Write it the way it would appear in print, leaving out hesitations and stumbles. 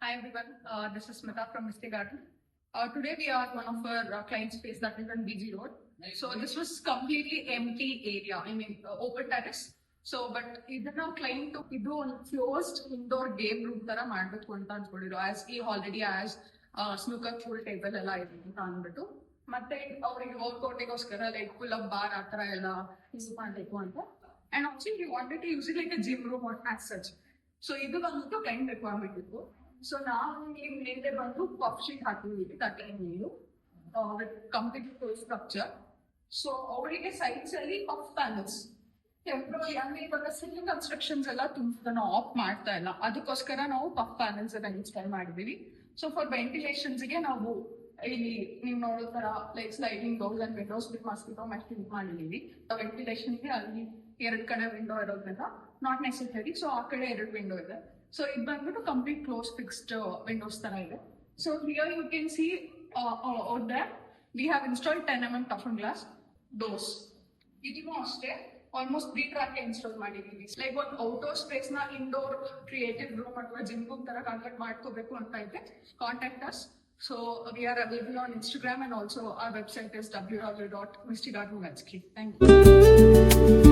Hi everyone, this is Smita from Misty Garden. Today we are one of our client space that is on BG Road. So this was completely empty area, open terrace. So but ಇದನ್ನ client ಇದು ಒಂದು closed indoor game room ತರ ಮಾಡ್ಬೇಕು ಅಂತ ಅನ್ಕೊಂಡಿದ್ರು as ಈ already as snooker full table ಎಲ್ಲ ಇದೆ ಅಂತ ಅಂದ್ಬಿಟ್ಟು ಮತ್ತೆ ಅವ್ರಿಗೆ ವರ್ಕೌಟಿಗೋಸ್ಕರ ಲೈಕ್ ಫುಲ್ ಅಪ್ ಬಾರ್ ಆ ತರ ಎಲ್ಲ ಯೂಸ್ ಮಾಡ್ಬೇಕು ಅಂತ and also you wanted to use it like a gym room as such. So ಇದು ಬಂದ್ಬಿಟ್ಟು ಕ್ಲೈಂಟ್ ರಿಕ್ವೈರ್ಮೆಂಟ್ ಇತ್ತು. ಸೊ ನಾವು ಇಲ್ಲಿ ಮೇಲೆ ಬಂದು ಪಫ್ ಶೀಟ್ ಹಾಕಿದ್ದೀವಿ ತಟ್ಟೆ ನೀರು with complete full structure. So ಅವರಿಗೆ ಸೈಡ್ಸ್ ಅಲ್ಲಿ ಪಫ್ ಪ್ಯಾನಲ್ಸ್ ಟೆಂಪ್ರರಿ ಅಂದ್ರೆ ಇವಾಗ ಸಿವಿಲ್ ಕನ್ಸ್ಟ್ರಕ್ಷನ್ಸ್ ಎಲ್ಲ ತುಂಬ ನಾವು ಆಫ್ ಮಾಡ್ತಾ ಇಲ್ಲ, ಅದಕ್ಕೋಸ್ಕರ ನಾವು ಪಫ್ ಪ್ಯಾನಲ್ಸ್ ಎಲ್ಲ ಇನ್ಸ್ಟಾಲ್ ಮಾಡಿದೀವಿ. ಸೊ ಫಾರ್ ವೆಂಟಿಲೇಷನ್ಸ್ಗೆ ನಾವು ಇಲ್ಲಿ ನೀವು ನೋಡೋ ತರ like sliding doors and Windows with mosquito mesh ಮಾಡಿದೀವಿ. ವೆಂಟಿಲೇಷನ್ಗೆ ಅಲ್ಲಿ ಎರಡು ಕಡೆ ವಿಂಡೋ ಇರೋದ್ರಿಂದ ನಾಟ್ ನೆಸೆಸರಿ. ಸೊ ಆ ಕಡೆ ಎರಡು ವಿಂಡೋ ಇದೆ. ಸೊ ಇದು ಬಂದ್ಬಿಟ್ಟು ಕಂಪ್ಲೀಟ್ ಕ್ಲೋಸ್ ಫಿಕ್ಸ್ಡ್ ವಿಂಡೋಸ್ ತರ ಇದೆ. So here you can see out there we have installed 10 mm ಟಫನ್ ಗ್ಲಾಸ್ ಡೋರ್ಸ್. ಇದನ್ನು ಅಷ್ಟೇ ಆಲ್ಮೋಸ್ಟ್ 3 ಟ್ರ್ಯಾಕ್ ಇನ್ಸ್ಟಾಲ್ ಮಾಡಿದೀವಿ. ಲೈಕ್ ಒಂದು ಔಟ್ಡೋರ್ ಸ್ಪೇಸ್ ನ ಇಂಡೋರ್ ಕ್ರಿಯೇಟಿವ್ ರೂಮ್ ಅಥವಾ ಜಿಮ್ ರೂಮ್ ತರ ಕನ್ವರ್ಟ್ ಮಾಡ್ಕೋಬೇಕು ಅಂತ ಇದೆ. Contact us. So we are available on Instagram and also our website is www.mistygardenwelsky. Thank you.